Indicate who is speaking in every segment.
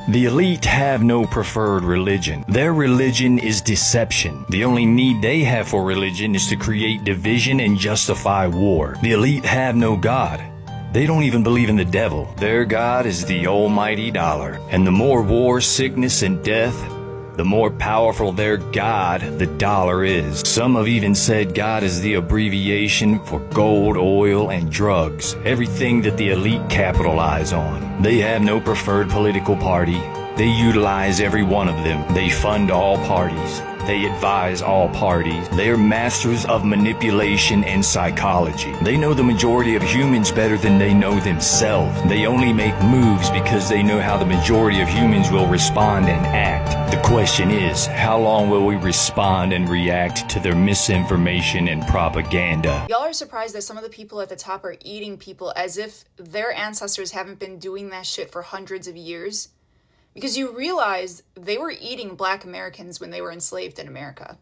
Speaker 1: The elite have no preferred religion. Their religion is deception. The only need they have for religion is to create division and justify war. The elite have no God. They don't even believe in the devil. Their God is the almighty dollar. And the more war, sickness, and death, the more powerful their God, the dollar, is. Some have even said God is the abbreviation for gold, oil, and drugs. Everything that the elite capitalize on. They have no preferred political party. They utilize every one of them. They fund all parties. They advise all parties. They are masters of manipulation and psychology. They know the majority of humans better than they know themselves. They only make moves because they know how the majority of humans will respond and act. The question is, how long will we respond and react to their misinformation and propaganda?
Speaker 2: Y'all are surprised that some of the people at the top are eating people as if their ancestors haven't been doing that shit for hundreds of years. Because you realize they were eating Black Americans when they were enslaved in America.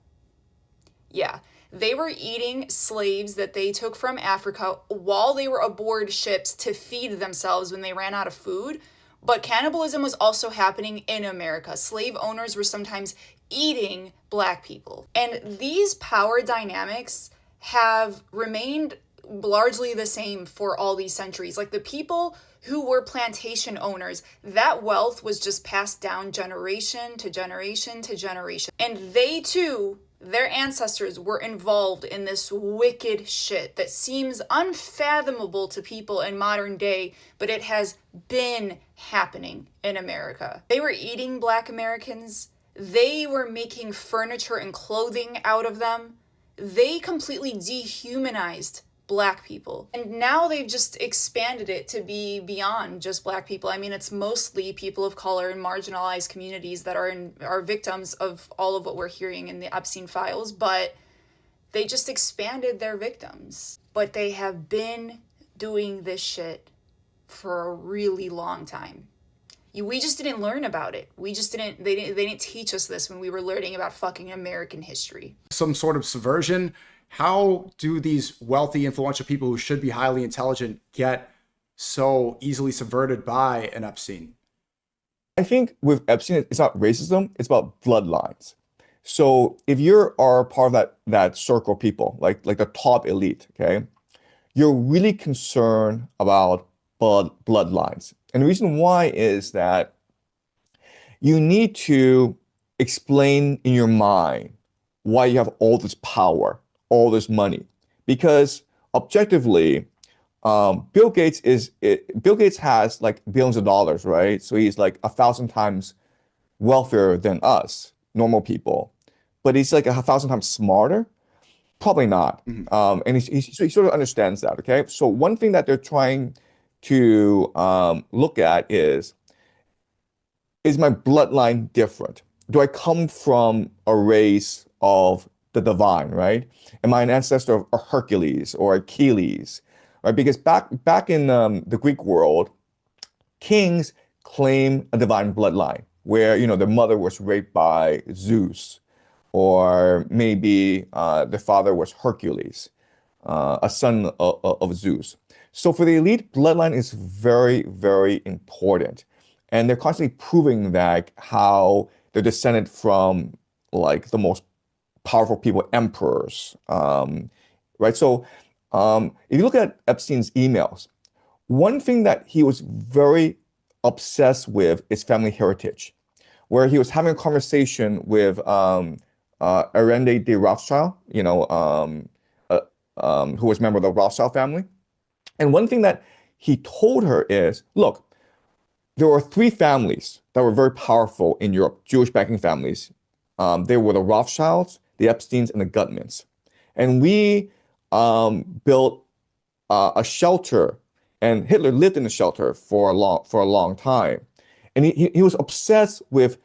Speaker 2: Yeah, they were eating slaves that they took from Africa while they were aboard ships to feed themselves when they ran out of food. But cannibalism was also happening in America. Slave owners were sometimes eating Black people. And these power dynamics have remained largely the same for all these centuries. Like the people who were plantation owners, that wealth was just passed down generation to generation to generation. And they too, their ancestors were involved in this wicked shit that seems unfathomable to people in modern day, but it has been happening in America. They were eating Black Americans. They were making furniture and clothing out of them. They completely dehumanized Black people. And now they've just expanded it to be beyond just Black people. I mean, it's mostly people of color and marginalized communities that are victims of all of what we're hearing in the Epstein files, but they just expanded their victims. But they have been doing this shit for a really long time. We just didn't learn about it. They didn't teach us this when we were learning about fucking American history.
Speaker 3: Some sort of subversion. How do these wealthy, influential people who should be highly intelligent get so easily subverted by an Epstein?
Speaker 4: I think with Epstein, it's not racism, it's about bloodlines. So if you are part of that circle of people, like the top elite, okay, you're really concerned about bloodlines. And the reason why is that you need to explain in your mind why you have all this power, all this money, because objectively, Bill Gates has like billions of dollars, right? So he's like 1,000 times wealthier than us, normal people, but he's like 1,000 times smarter. Probably not. And he sort of understands that. Okay, so one thing that they're trying to look at is my bloodline different? Do I come from a race of the divine, right? Am I an ancestor of Hercules or Achilles, right? Because back in the Greek world, kings claim a divine bloodline where, their mother was raped by Zeus, or maybe their father was Hercules, a son of Zeus. So for the elite, bloodline is very, very important. And they're constantly proving that how they're descended from like the most powerful people, emperors, right? So if you look at Epstein's emails, one thing that he was very obsessed with is family heritage, where he was having a conversation with Arende de Rothschild, who was a member of the Rothschild family. And one thing that he told her is, look, there were three families that were very powerful in Europe, Jewish banking families. They were the Rothschilds, the Epsteins, and the Gutmans. And we built a shelter, and Hitler lived in the shelter for a long time. And he was obsessed with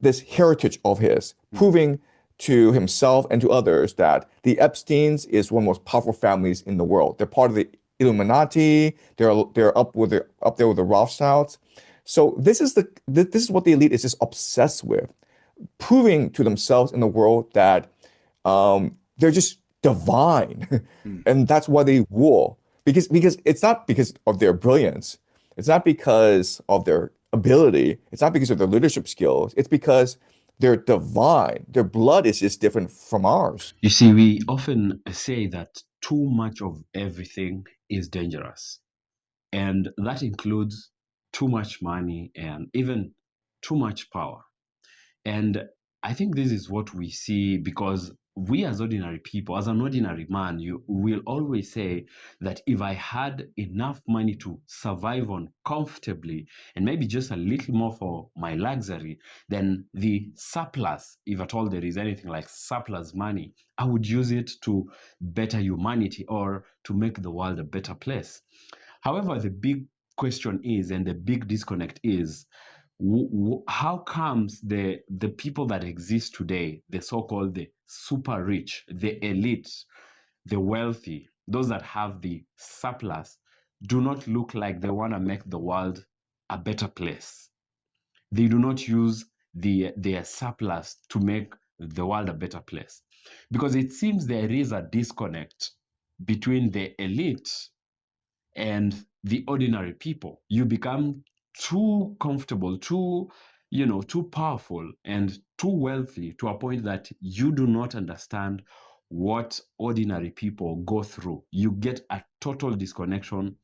Speaker 4: this heritage of his, proving to himself and to others that the Epsteins is one of the most powerful families in the world. They're part of the Illuminati. They're up there with the Rothschilds. So this is what the elite is just obsessed with, proving to themselves in the world that they're just divine, and that's why they rule. Because it's not because of their brilliance, it's not because of their ability. It's not because of their leadership skills. It's because they're divine. Their blood is just different from ours.
Speaker 5: You see, we often say that too much of everything is dangerous, and that includes too much money and even too much power. And I think this is what we see because we, as ordinary people, as an ordinary man, you will always say that if I had enough money to survive on comfortably and maybe just a little more for my luxury, then the surplus, if at all there is anything like surplus money, I would use it to better humanity or to make the world a better place. However, the big question is, and the big disconnect is, how comes the people that exist today, the so-called the super rich, the elite, the wealthy, those that have the surplus, do not look like they want to make the world a better place? They do not use their surplus to make the world a better place, because it seems there is a disconnect between the elite and the ordinary people. You become too comfortable, too powerful and too wealthy to a point that you do not understand what ordinary people go through. You get a total disconnection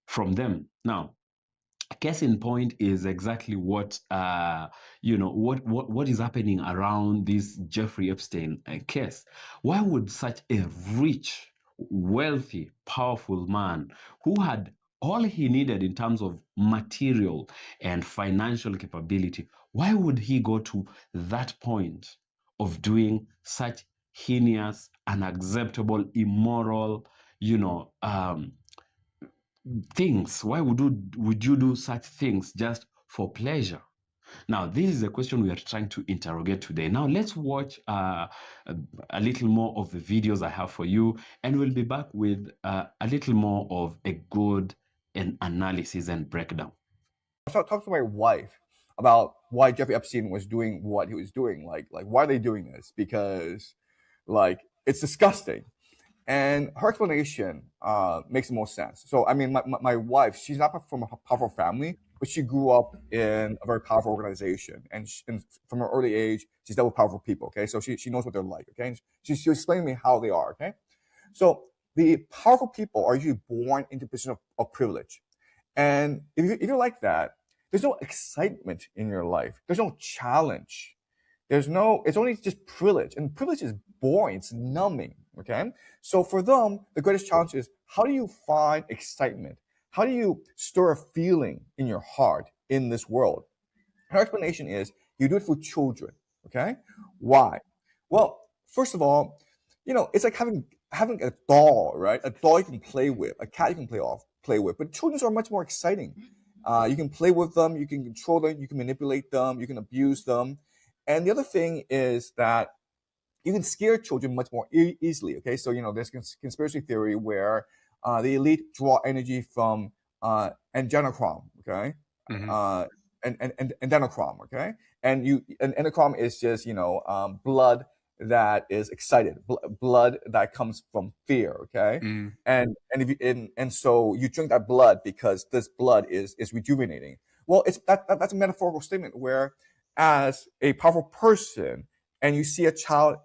Speaker 5: from them. Now, case in point is exactly what what is happening around this Jeffrey Epstein case. Why would such a rich, wealthy, powerful man who had all he needed in terms of material and financial capability, why would he go to that point of doing such heinous, unacceptable, immoral, things? Why would you do such things just for pleasure? Now, this is a question we are trying to interrogate today. Now, let's watch a little more of the videos I have for you, and we'll be back with a little more of a good analysis and breakdown.
Speaker 4: I started talking to my wife about why Jeffrey Epstein was doing what he was doing. Like why are they doing this? Because like it's disgusting. And her explanation makes the most sense. So, I mean, my wife, she's not from a powerful family, but she grew up in a very powerful organization. And from her early age, she's dealt with powerful people, okay? So she knows what they're like, okay? And she explained to me how they are, okay? So the powerful people are usually born into a position of privilege. And if you're like that, there's no excitement in your life. There's no challenge. It's only just privilege. And privilege is boring. It's numbing. Okay. So for them, the greatest challenge is how do you find excitement? How do you stir a feeling in your heart in this world? Her explanation is you do it for children. Okay. Why? Well, first of all, it's like having a doll, right? A doll you can play with, a cat you can play with. But children are much more exciting. You can play with them, you can control them, you can manipulate them, you can abuse them. And the other thing is that you can scare children much more easily. Okay, so there's conspiracy theory where the elite draw energy from adrenochrome. Okay, and adrenochrome. Okay, and adrenochrome is just blood that is excited, blood that comes from fear. Okay, and so you drink that blood because this blood is rejuvenating. Well, that's a metaphorical statement where, as a powerful person, and you see a child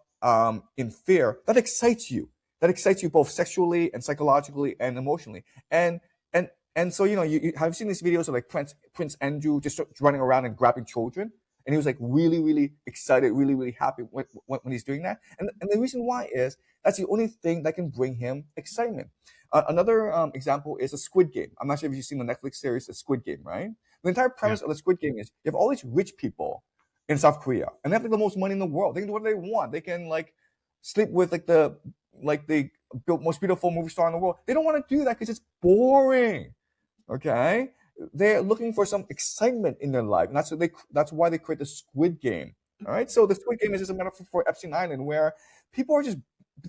Speaker 4: in fear, that excites you. That excites you both sexually and psychologically and emotionally. And so you have seen these videos of like Prince Andrew just running around and grabbing children, and he was like really, really excited, really, really happy when he's doing that. And the reason why is that's the only thing that can bring him excitement. Another example is a Squid Game. I'm not sure if you've seen the Netflix series, The Squid Game, right? The entire premise of the Squid Game is you have all these rich people in South Korea, and they have like the most money in the world. They can do whatever they want. They can like sleep with the most beautiful movie star in the world. They don't want to do that because it's boring. Okay, they're looking for some excitement in their life, and that's why they create the Squid Game. All right, so the Squid Game is just a metaphor for Epstein Island, where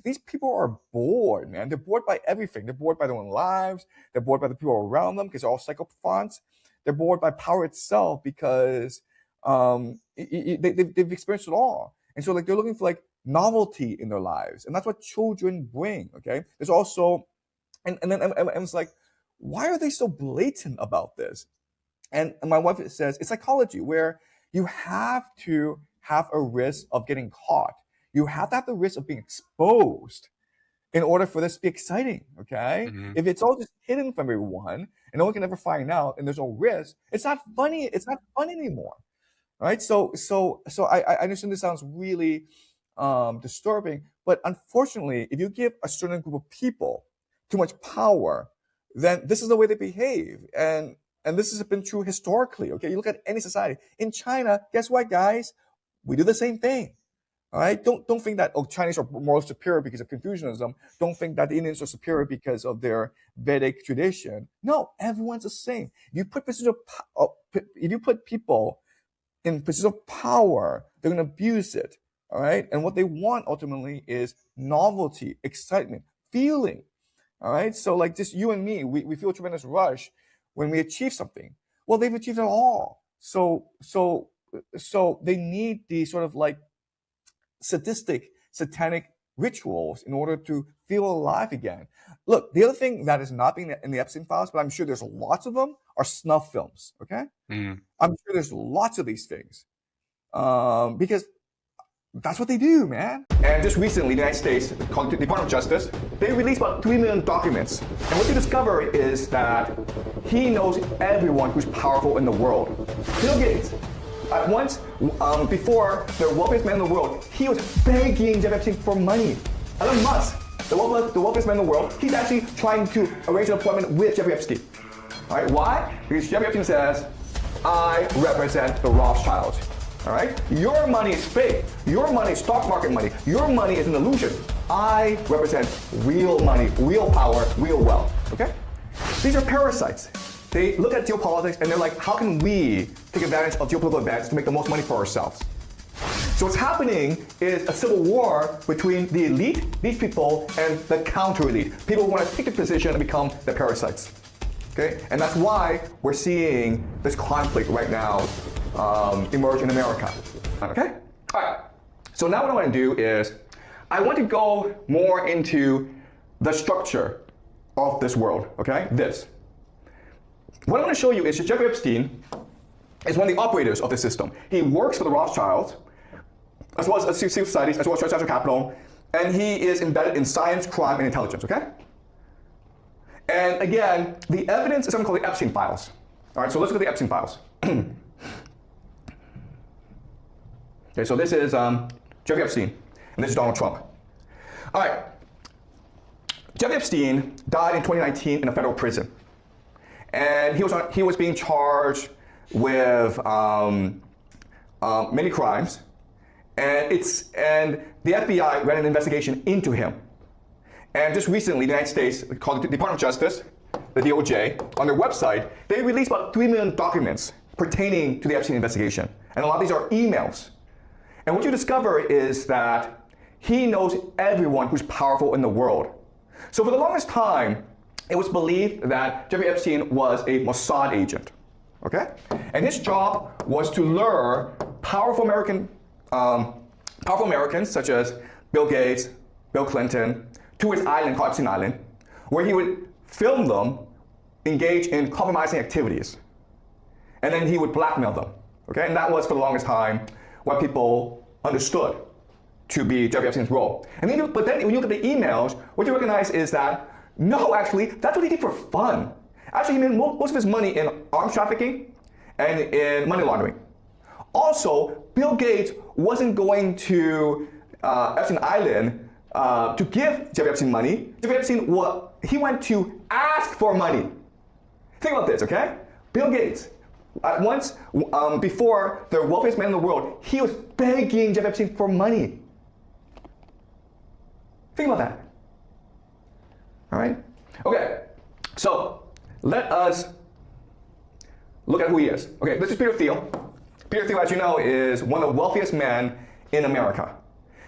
Speaker 4: these people are bored, man. They're bored by everything. They're bored by their own lives. They're bored by the people around them because they're all psychopaths. They're bored by power itself because they've experienced it all, and so like they're looking for like novelty in their lives, and that's what children bring. Okay, there's also, and it's like, why are they so blatant about this? And my wife says it's psychology, where you have to have a risk of getting caught. You have to have the risk of being exposed in order for this to be exciting, okay? If it's all just hidden from everyone and no one can ever find out and there's no risk, it's not funny. It's not fun anymore, right? So I understand this sounds really disturbing, but unfortunately, if you give a certain group of people too much power, then this is the way they behave. And this has been true historically, okay? You look at any society. In China, guess what, guys? We do the same thing. All right, don't think that Chinese are more superior because of Confucianism. Don't think that the Indians are superior because of their Vedic tradition. No, everyone's the same. If you put people in positions of power, they're going to abuse it. All right, and what they want ultimately is novelty, excitement, feeling. All right, so like just you and me, we feel a tremendous rush when we achieve something. Well, they've achieved it all. So they need these sort of like sadistic, satanic rituals in order to feel alive again. Look, the other thing that is not being in the Epstein files, but I'm sure there's lots of them, are snuff films, okay? I'm sure there's lots of these things because that's what they do, man. And just recently, the United States, called the Department of Justice, they released about 3 million documents. And what they discover is that he knows everyone who's powerful in the world. Bill Gates. At once, before the wealthiest man in the world, he was begging Jeff Epstein for money. Elon Musk, the wealthiest man in the world, he's actually trying to arrange an appointment with Jeffrey Epstein. All right, why? Because Jeffrey Epstein says, I represent the Rothschilds. All right, your money is fake. Your money is stock market money. Your money is an illusion. I represent real money, real power, real wealth. Okay? These are parasites. They look at geopolitics and they're like, how can we take advantage of geopolitical events to make the most money for ourselves? So what's happening is a civil war between the elite, these people, and the counter-elite. People who want to take the position and become the parasites. Okay? And that's why we're seeing this conflict right now emerge in America. Okay? All right. So now what I want to do is, I want to go more into the structure of this world. Okay? This. What I want to show you is that Jeffrey Epstein is one of the operators of the system. He works for the Rothschilds, as well as civil societies, as well as social capital, and he is embedded in science, crime, and intelligence, okay? And again, the evidence is something called the Epstein files. All right, so let's look at the Epstein files. Okay, so this is Jeffrey Epstein, and this is Donald Trump. All right, Jeffrey Epstein died in 2019 in a federal prison. And he was being charged with many crimes, and the FBI ran an investigation into him. And just recently, the United States, called the Department of Justice, the DOJ, on their website, they released about 3 million documents pertaining to the Epstein investigation. And a lot of these are emails. And what you discover is that he knows everyone who's powerful in the world. So for the longest time, it was believed that Jeffrey Epstein was a Mossad agent, okay? And his job was to lure powerful Americans such as Bill Gates, Bill Clinton, to his island called Epstein Island, where he would film them engage in compromising activities. And then he would blackmail them, okay? And that was for the longest time what people understood to be Jeffrey Epstein's role. But then when you look at the emails, what you recognize is that no, actually, that's what he did for fun. Actually, he made most of his money in arms trafficking and in money laundering. Also, Bill Gates wasn't going to Epstein Island to give Jeffrey Epstein money. Jeffrey Epstein, he went to ask for money. Think about this, okay? Bill Gates, at once, before the wealthiest man in the world, he was begging Jeffrey Epstein for money. Think about that. All right? Okay, so let us look at who he is. Okay, this is Peter Thiel. Peter Thiel, as you know, is one of the wealthiest men in America.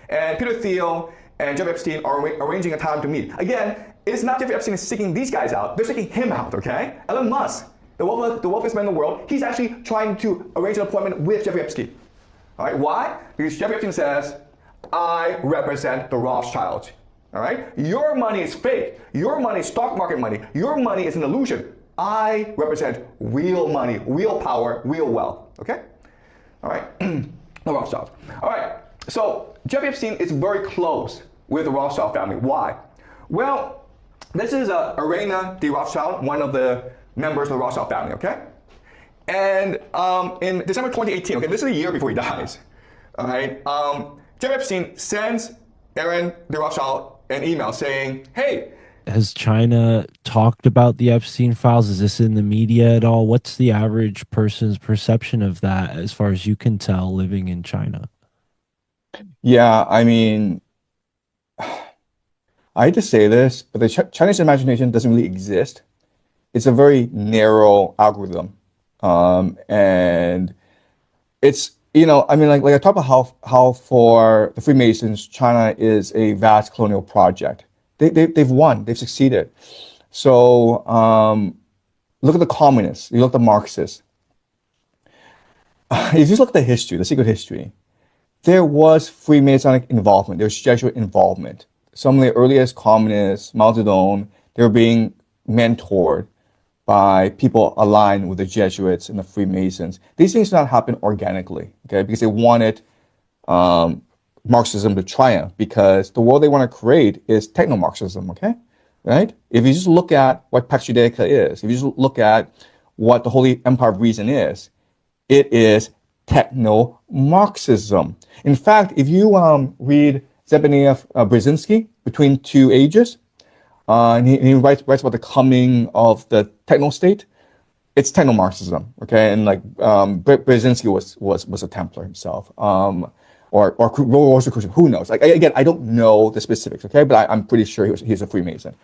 Speaker 4: And Peter Thiel and Jeffrey Epstein are arranging a time to meet. Again, it's not Jeffrey Epstein is seeking these guys out, they're seeking him out, okay? Elon Musk, the wealthiest man in the world, he's actually trying to arrange an appointment with Jeffrey Epstein. All right, why? Because Jeffrey Epstein says, I represent the Rothschilds. All right? Your money is fake. Your money is stock market money. Your money is an illusion. I represent real money, real power, real wealth, okay? All right, the Rothschilds. All right, so Jeffrey Epstein is very close with the Rothschild family. Why? Well, this is Irena de Rothschild, one of the members of the Rothschild family, okay? And in December 2018, okay, this is a year before he dies, all right? Jeffrey Epstein sends Aaron de Rothschild an email saying, hey,
Speaker 6: has China talked about the Epstein files? Is this in the media at all? What's the average person's perception of that as far as you can tell living in China?
Speaker 4: yeah, I mean, I hate to say this, but the Chinese imagination doesn't really exist. It's a very narrow algorithm. And it's, I mean, like I talk about how for the Freemasons, China is a vast colonial project. They've won, they've succeeded. So look at the communists, you look at the Marxists. If you just look at the history, the secret history, there was Freemasonic involvement, there was Jesuit involvement. Some of the earliest communists, Mao Zedong, they were being mentored by people aligned with the Jesuits and the Freemasons. These things did not happen organically, okay, because they wanted Marxism to triumph, because the world they want to create is techno-Marxism, okay, right? If you just look at what Pax Judaica is, if you just look at what the Holy Empire of Reason is, it is techno-Marxism. In fact, if you read Zbigniew Brzezinski, Between Two Ages, and he writes about the coming of the techno state. It's techno-Marxism, okay? And like Brzezinski was a Templar himself, or Rosicrucian, who knows? Like again, I don't know the specifics, okay? But I'm pretty sure he's a Freemason.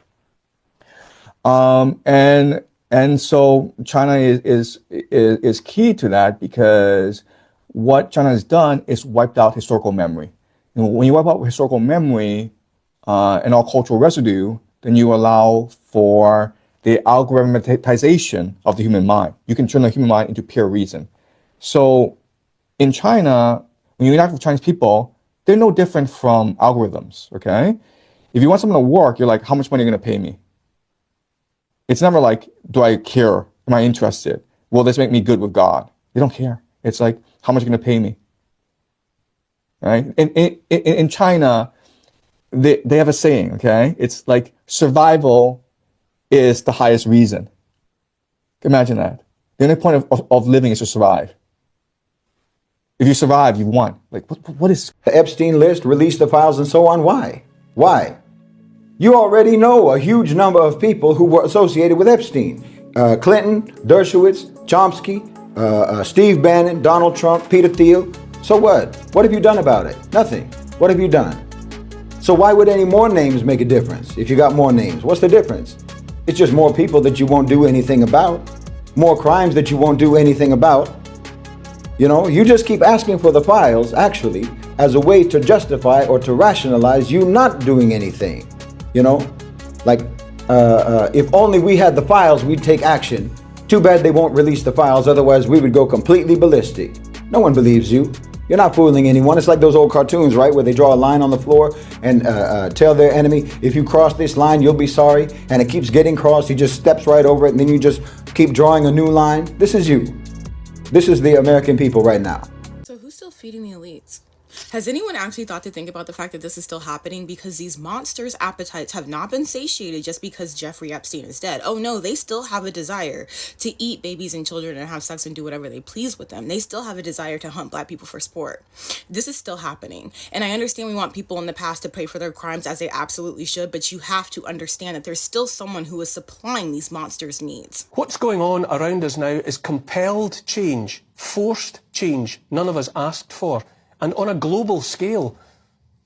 Speaker 4: And so China is key to that, because what China has done is wiped out historical memory. When you wipe out historical memory and all cultural residue, then you allow for the algorithmatization of the human mind. You can turn the human mind into pure reason. So in China, when you interact with Chinese people, they're no different from algorithms, okay? If you want someone to work, you're like, how much money are you going to pay me? It's never like, do I care? Am I interested? Will this make me good with God? They don't care. It's like, how much are you going to pay me? Right? In China, they have a saying, okay? It's like, survival is the highest reason. Imagine that. The only point of living is to survive. If you survive, you won. Like, what is...
Speaker 7: The Epstein list, release the files, and so on. Why? Why? You already know a huge number of people who were associated with Epstein. Clinton, Dershowitz, Chomsky, Steve Bannon, Donald Trump, Peter Thiel. So what? What have you done about it? Nothing. What have you done? So why would any more names make a difference if you got more names? What's the difference? It's just more people that you won't do anything about. More crimes that you won't do anything about. You know, you just keep asking for the files, actually, as a way to justify or to rationalize you not doing anything. You know, like, if only we had the files, we'd take action. Too bad they won't release the files, otherwise we would go completely ballistic. No one believes you. You're not fooling anyone. It's like those old cartoons, right, where they draw a line on the floor and tell their enemy, if you cross this line, you'll be sorry. And it keeps getting crossed. He just steps right over it, and then you just keep drawing a new line. This is you. This is the American people right now.
Speaker 8: So who's still feeding the elites? Has anyone actually thought to think about the fact that this is still happening? Because these monsters' appetites have not been satiated just because Jeffrey Epstein is dead. Oh no, they still have a desire to eat babies and children and have sex and do whatever they please with them. They still have a desire to hunt black people for sport. This is still happening. And I understand we want people in the past to pay for their crimes, as they absolutely should, but you have to understand that there's still someone who is supplying these monsters' needs.
Speaker 9: What's going on around us now is compelled change, forced change none of us asked for. And on a global scale,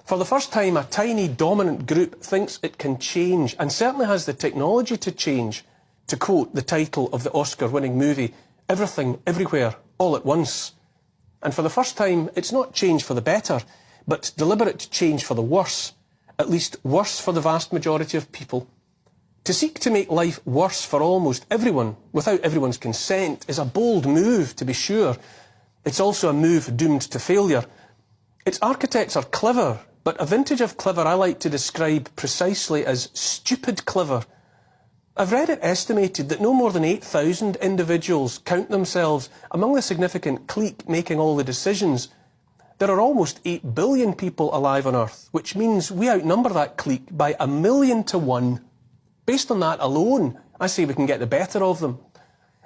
Speaker 9: for the first time, a tiny dominant group thinks it can change, and certainly has the technology to change, to quote the title of the Oscar-winning movie, Everything, Everywhere, All at Once. And for the first time, it's not change for the better, but deliberate change for the worse, at least worse for the vast majority of people. To seek to make life worse for almost everyone, without everyone's consent, is a bold move, to be sure. It's also a move doomed to failure. Its architects are clever, but a vintage of clever I like to describe precisely as stupid clever. I've read it estimated that no more than 8,000 individuals count themselves among the significant clique making all the decisions. There are almost 8 billion people alive on Earth, which means we outnumber that clique by 1,000,000 to 1. Based on that alone, I say we can get the better of them.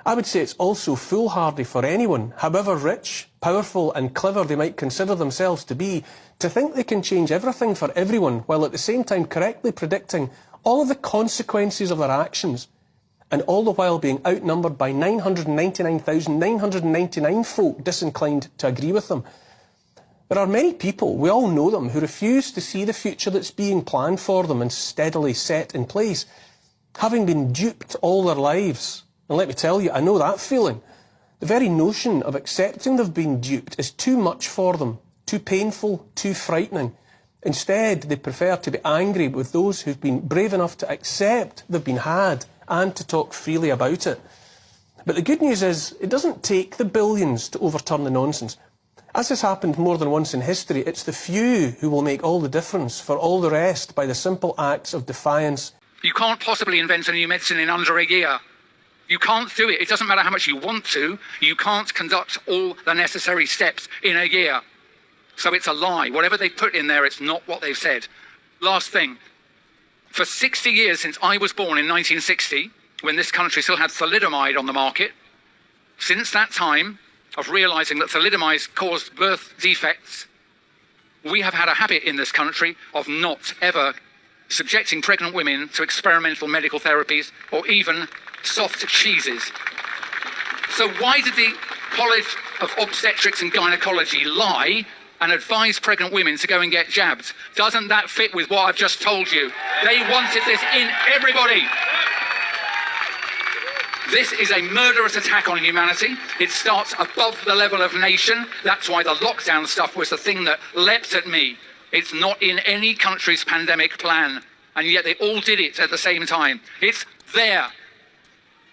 Speaker 9: I would say it's also foolhardy for anyone, however rich, powerful and clever they might consider themselves to be, to think they can change everything for everyone while at the same time correctly predicting all of the consequences of their actions, and all the while being outnumbered by 999,999 folk disinclined to agree with them. There are many people, we all know them, who refuse to see the future that's being planned for them and steadily set in place, having been duped all their lives. And let me tell you, I know that feeling. The very notion of accepting they've been duped is too much for them, too painful, too frightening. Instead, they prefer to be angry with those who've been brave enough to accept they've been had and to talk freely about it. But the good news is, it doesn't take the billions to overturn the nonsense. As has happened more than once in history, it's the few who will make all the difference for all the rest by the simple acts of defiance.
Speaker 10: You can't possibly invent a new medicine in under a year. You can't do it. It doesn't matter how much you want to. You can't conduct all the necessary steps in a year. So it's a lie. Whatever they put in there, it's not what they've said. Last thing. For 60 years since I was born in 1960, when this country still had thalidomide on the market, since that time of realizing that thalidomide caused birth defects, we have had a habit in this country of not ever subjecting pregnant women to experimental medical therapies or even soft cheeses. So why did the College of Obstetrics and Gynecology lie and advise pregnant women to go and get jabbed? Doesn't that fit with what I've just told you? They wanted this in everybody. This is a murderous attack on humanity. It starts above the level of nation. That's why the lockdown stuff was the thing that leapt at me. It's not in any country's pandemic plan, and yet they all did it at the same time. It's there.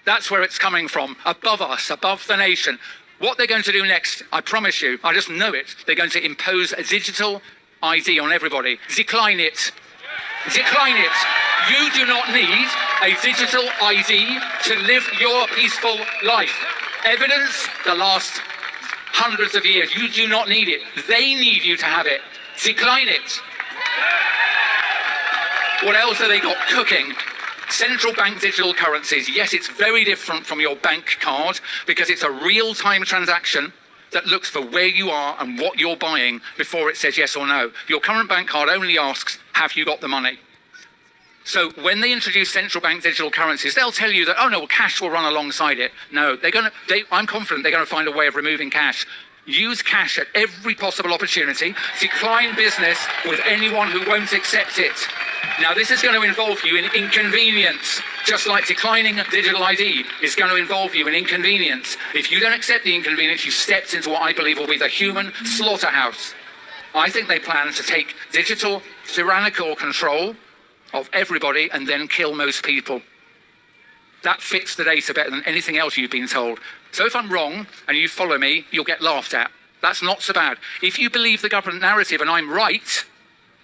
Speaker 10: That's where it's coming from, above us, above the nation. What they're going to do next, I promise you, I just know it, they're going to impose a digital ID on everybody. Decline it. Decline it. You do not need a digital ID to live your peaceful life. Evidence, the last hundreds of years, you do not need it. They need you to have it. Decline it. What else have they got cooking? Central bank digital currencies. Yes, it's very different from your bank card because it's a real-time transaction that looks for where you are and what you're buying before it says yes or no. Your current bank card only asks, have you got the money? So when they introduce central bank digital currencies, they'll tell you that, oh no, well, cash will run alongside it. No, I'm confident they're going to find a way of removing cash. Use cash at every possible opportunity. Decline business with anyone who won't accept it. Now, this is going to involve you in inconvenience, just like declining digital ID is going to involve you in inconvenience. If you don't accept the inconvenience, you've stepped into what I believe will be the human slaughterhouse. I think they plan to take digital tyrannical control of everybody and then kill most people. That fits the data better than anything else you've been told. So if I'm wrong and you follow me, you'll get laughed at. That's not so bad. If you believe the government narrative and I'm right,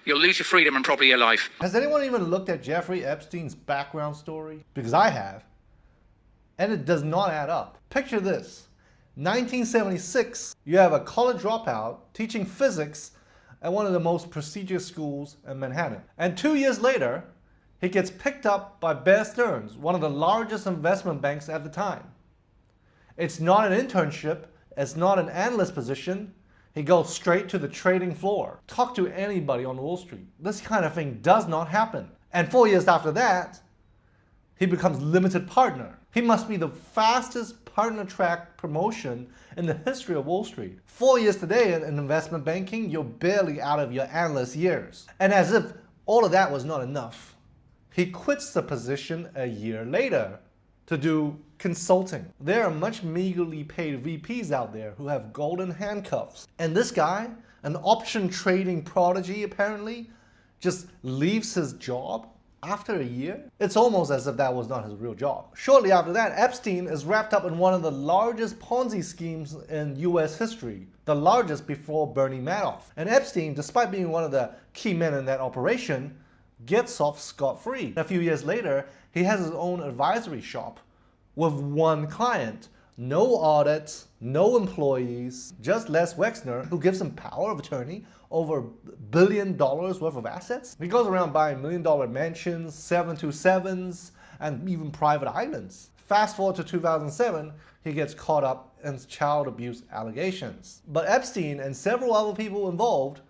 Speaker 10: you'll lose your freedom and probably your life.
Speaker 11: Has anyone even looked at Jeffrey Epstein's background story? Because I have. And it does not add up. Picture this. 1976, you have a college dropout teaching physics at one of the most prestigious schools in Manhattan. And 2 years later, he gets picked up by Bear Stearns, one of the largest investment banks at the time. It's not an internship, it's not an analyst position. He goes straight to the trading floor. Talk to anybody on Wall Street. This kind of thing does not happen. And 4 years after that, he becomes limited partner. He must be the fastest partner track promotion in the history of Wall Street. 4 years today in investment banking, you're barely out of your analyst years. And as if all of that was not enough, he quits the position a year later to do consulting. There are much meagerly paid VPs out there who have golden handcuffs. And this guy, an option trading prodigy apparently, just leaves his job after a year? It's almost as if that was not his real job. Shortly after that, Epstein is wrapped up in one of the largest Ponzi schemes in US history, the largest before Bernie Madoff. And Epstein, despite being one of the key men in that operation, gets off scot-free. A few years later, he has his own advisory shop with one client. No audits, no employees, just Les Wexner, who gives him power of attorney over $1 billion worth of assets. He goes around buying $1 million mansions, 727s, and even private islands. Fast forward to 2007, he gets caught up in child abuse allegations. But Epstein and several other people involved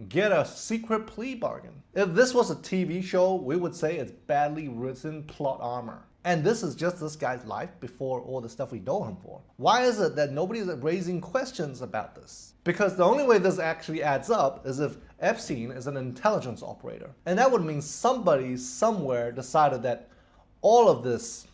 Speaker 11: get a secret plea bargain. If this was a TV show, we would say it's badly written plot armor. And this is just this guy's life before all the stuff we know him for. Why is it that nobody's raising questions about this? Because the only way this actually adds up is if Epstein is an intelligence operator. And that would mean somebody somewhere decided that all of this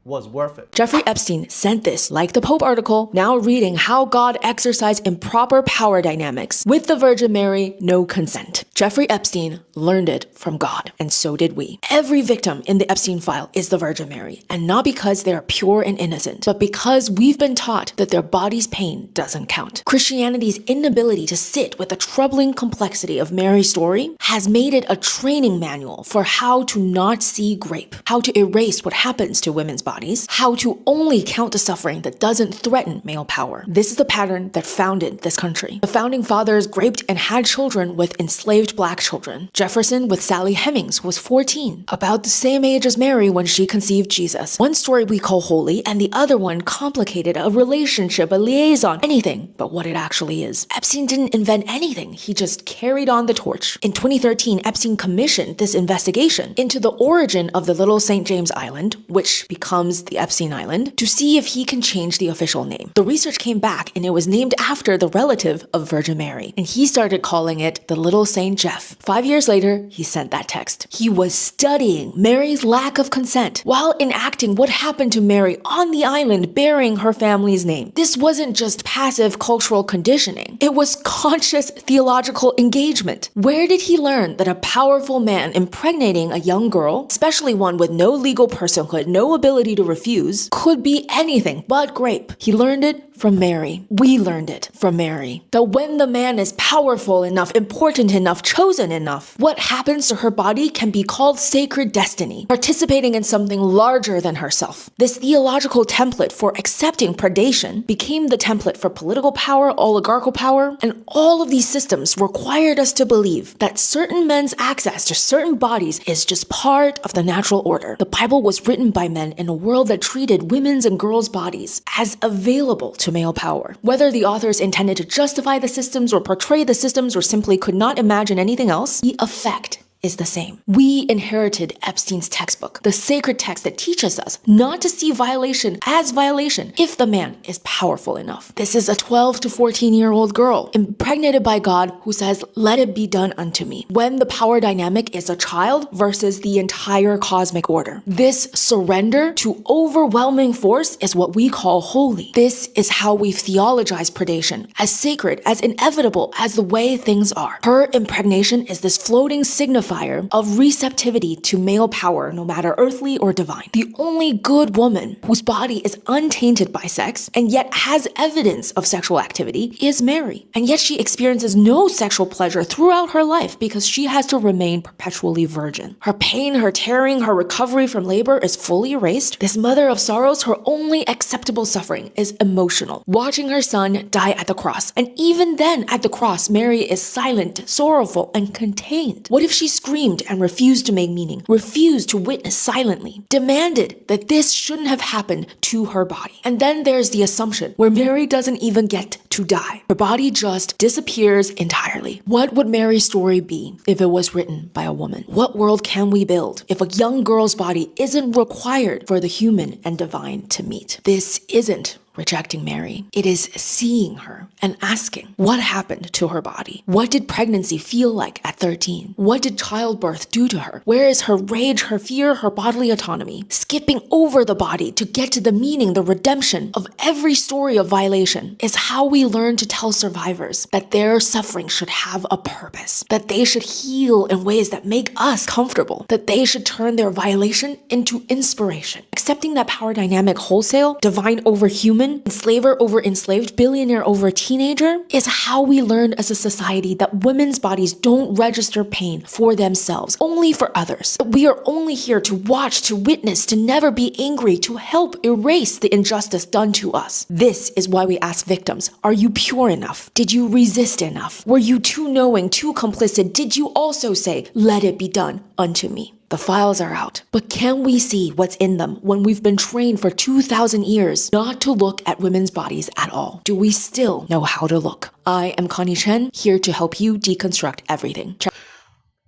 Speaker 11: was worth it.
Speaker 12: Jeffrey Epstein sent this, like the Pope article, now reading how God exercised improper power dynamics. With the Virgin Mary, no consent. Jeffrey Epstein learned it from God, and so did we. Every victim in the Epstein file is the Virgin Mary, and not because they are pure and innocent, but because we've been taught that their body's pain doesn't count. Christianity's inability to sit with the troubling complexity of Mary's story has made it a training manual for how to not see grape, how to erase what happens to women's bodies, how to only count the suffering that doesn't threaten male power. This is the pattern that founded this country. The founding fathers raped and had children with enslaved black children. Jefferson with Sally Hemings was 14, about the same age as Mary when she conceived Jesus. One story we call holy, and the other one complicated, a relationship, a liaison, anything but what it actually is. Epstein didn't invent anything, he just carried on the torch. In 2013, Epstein commissioned this investigation into the origin of the Little St. James Island, which becomes the Epstein Island, to see if he can change the official name. The research came back and it was named after the relative of Virgin Mary, and he started calling it the Little St. Jeff. 5 years later, he sent that text. He was studying Mary's lack of consent while enacting what happened to Mary on the island bearing her family's name. This wasn't just passive cultural conditioning. It was conscious theological engagement. Where did he learn that a powerful man impregnating a young girl, especially one with no legal personhood, no ability to refuse, could be anything but grape? He learned it from Mary. We learned it from Mary. That when the man is powerful enough, important enough, chosen enough, what happens to her body can be called sacred destiny, participating in something larger than herself. This theological template for accepting predation became the template for political power, oligarchical power, and all of these systems required us to believe that certain men's access to certain bodies is just part of the natural order. The Bible was written by men in a world that treated women's and girls' bodies as available to male power. Whether the authors intended to justify the systems or portray the systems or simply could not imagine anything else, the effect is the same. We inherited Epstein's textbook, the sacred text that teaches us not to see violation as violation if the man is powerful enough. This is a 12 to 14-year-old girl impregnated by God who says, "Let it be done unto me," when the power dynamic is a child versus the entire cosmic order. This surrender to overwhelming force is what we call holy. This is how we've theologized predation, as sacred, as inevitable as the way things are. Her impregnation is this floating signifier of receptivity to male power, no matter earthly or divine. The only good woman whose body is untainted by sex and yet has evidence of sexual activity is Mary. And yet she experiences no sexual pleasure throughout her life because she has to remain perpetually virgin. Her pain, her tearing, her recovery from labor is fully erased. This mother of sorrows, her only acceptable suffering is emotional. Watching her son die at the cross. And even then, at the cross, Mary is silent, sorrowful, and contained. What if she screamed and refused to make meaning, refused to witness silently, demanded that this shouldn't have happened to her body? And then there's the assumption where Mary doesn't even get to die. Her body just disappears entirely. What would Mary's story be if it was written by a woman? What world can we build if a young girl's body isn't required for the human and divine to meet? This isn't rejecting Mary. It is seeing her and asking, what happened to her body? What did pregnancy feel like at 13? What did childbirth do to her? Where is her rage, her fear, her bodily autonomy? Skipping over the body to get to the meaning, the redemption of every story of violation is how we learn to tell survivors that their suffering should have a purpose, that they should heal in ways that make us comfortable, that they should turn their violation into inspiration. Accepting that power dynamic wholesale, divine over human, woman, enslaver over enslaved, billionaire over teenager, is how we learned as a society that women's bodies don't register pain for themselves, only for others. That we are only here to watch, to witness, to never be angry, to help erase the injustice done to us. This is why we ask victims, are you pure enough? Did you resist enough? Were you too knowing, too complicit? Did you also say, let it be done unto me? The files are out, but can we see what's in them when we've been trained for 2,000 years not to look at women's bodies at all? Do we still know how to look? I am Connie Chen, here to help you deconstruct everything.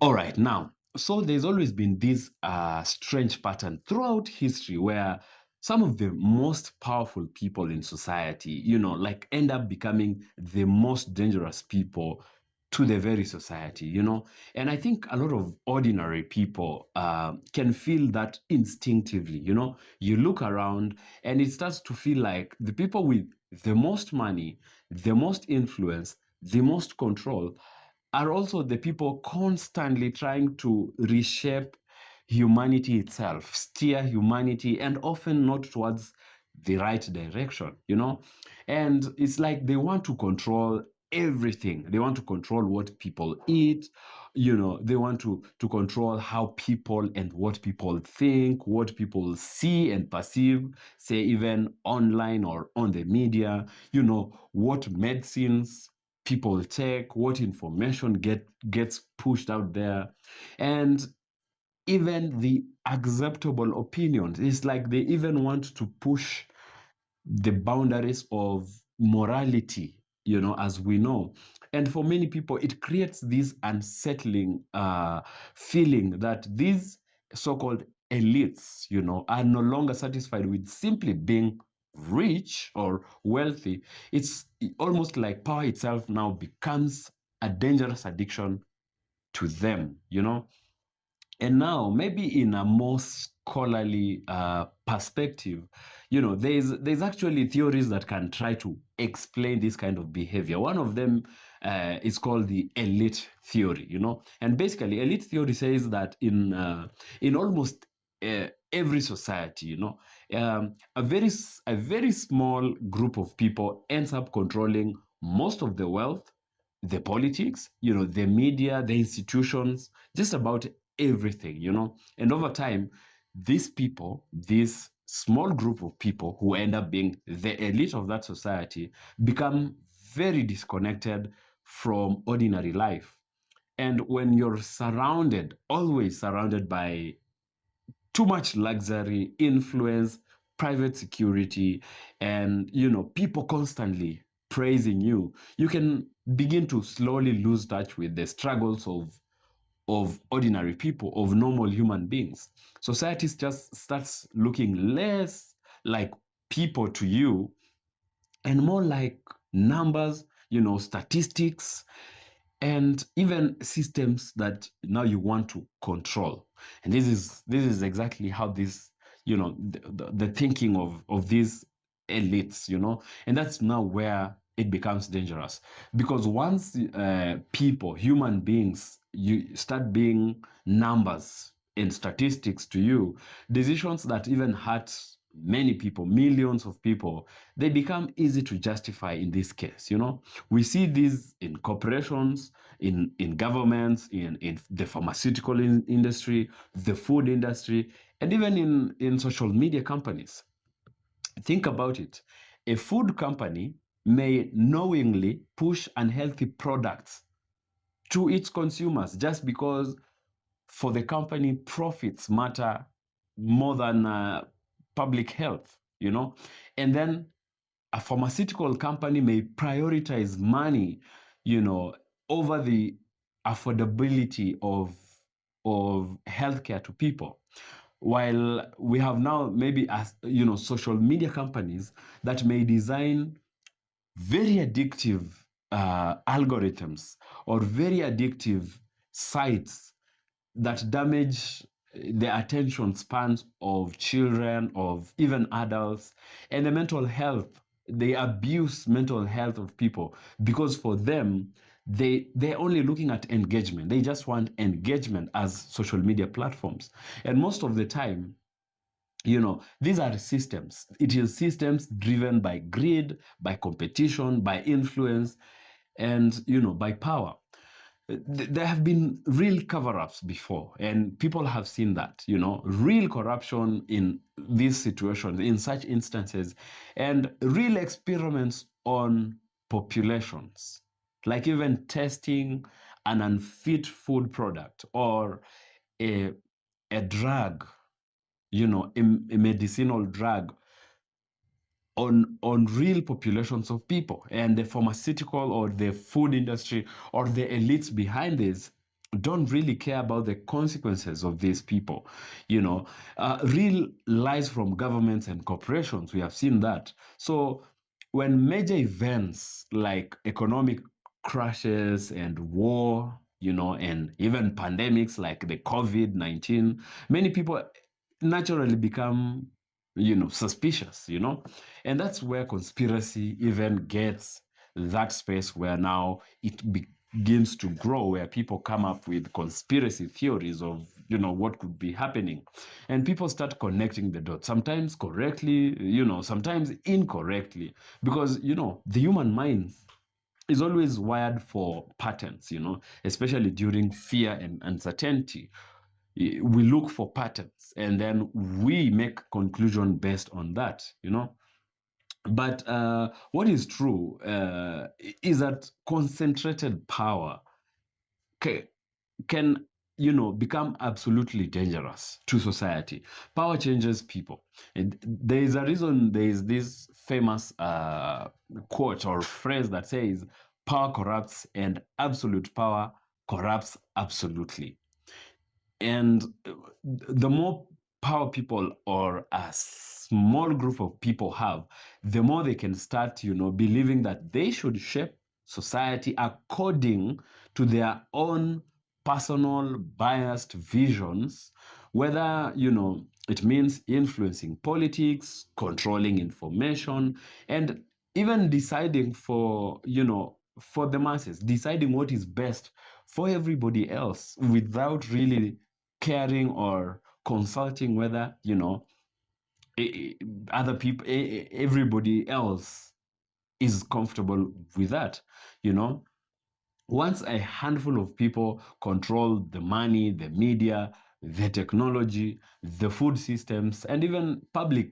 Speaker 5: All right, now, so there's always been this strange pattern throughout history where some of the most powerful people in society, like end up becoming the most dangerous people to the very society. And I think a lot of ordinary people can feel that instinctively. You look around and it starts to feel like the people with the most money, the most influence, the most control are also the people constantly trying to reshape humanity itself, steer humanity, and often not towards the right direction. And it's like they want to control everything. They want to control what people eat. They want to control how people and what people think, what people see and perceive, say even online or on the media, what medicines people take, what information gets pushed out there, and even the acceptable opinions. It's like they even want to push the boundaries of morality, as we know. And for many people, it creates this unsettling feeling that these so-called elites, are no longer satisfied with simply being rich or wealthy. It's almost like power itself now becomes a dangerous addiction to them. And now, maybe in a more scholarly perspective, there's actually theories that can try to explain this kind of behavior. One of them is called the elite theory. And basically, elite theory says that in almost every society, a very small group of people ends up controlling most of the wealth, the politics, the media, the institutions, just about everything. And over time, these people, this small group of people who end up being the elite of that society, become very disconnected from ordinary life. And when you're always surrounded by too much luxury, influence, private security, and people constantly praising you, you can begin to slowly lose touch with the struggles of ordinary people, of normal human beings. Society just starts looking less like people to you and more like numbers, statistics, and even systems that now you want to control. And this is exactly how this, the thinking of these elites, and that's now where it becomes dangerous. Because once people, human beings, you start being numbers and statistics to you, decisions that even hurt many people, millions of people, they become easy to justify in this case. We see this in corporations, in governments, in the pharmaceutical industry, the food industry, and even in social media companies. Think about it. A food company may knowingly push unhealthy products to its consumers just because for the company, profits matter more than public health, And then a pharmaceutical company may prioritize money, over the affordability of healthcare to people. While we have now maybe social media companies that may design very addictive algorithms or very addictive sites that damage the attention spans of children, of even adults, and the mental health. They abuse mental health of people because for them, they're only looking at engagement. They just want engagement as social media platforms. And most of the time, These are systems. It is systems driven by greed, by competition, by influence, and by power. There have been real cover-ups before, and people have seen that, real corruption in these situations, in such instances, and real experiments on populations, like even testing an unfit food product or a drug, a medicinal drug on real populations of people. And the pharmaceutical or the food industry or the elites behind this don't really care about the consequences of these people. Real lies from governments and corporations, we have seen that. So when major events like economic crashes and war, and even pandemics like the COVID-19, many people naturally become suspicious, and that's where conspiracy even gets that space where now it begins to grow, where people come up with conspiracy theories of what could be happening, and people start connecting the dots, sometimes correctly, sometimes incorrectly, because the human mind is always wired for patterns, especially during fear and uncertainty. We look for patterns and then we make conclusion based on that. But what is true is that concentrated power can become absolutely dangerous to society. Power changes people, and there is a reason. There is this famous quote or phrase that says power corrupts and absolute power corrupts absolutely. And the more power people or a small group of people have, the more they can start, believing that they should shape society according to their own personal biased visions, whether, it means influencing politics, controlling information, and even deciding for the masses, deciding what is best for everybody else without really caring or consulting whether other people, everybody else is comfortable with that. Once a handful of people control the money, the media, the technology, the food systems, and even public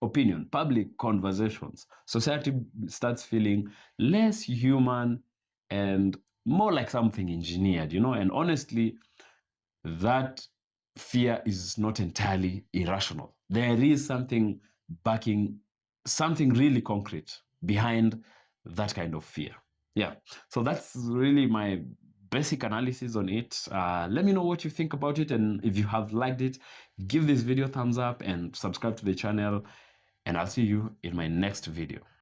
Speaker 5: opinion, public conversations, society starts feeling less human and more like something engineered, and honestly, that fear is not entirely irrational. There is something backing, something really concrete behind that kind of fear. Yeah. So that's really my basic analysis on it. Let me know what you think about it. And if you have liked it, give this video a thumbs up and subscribe to the channel. And I'll see you in my next video.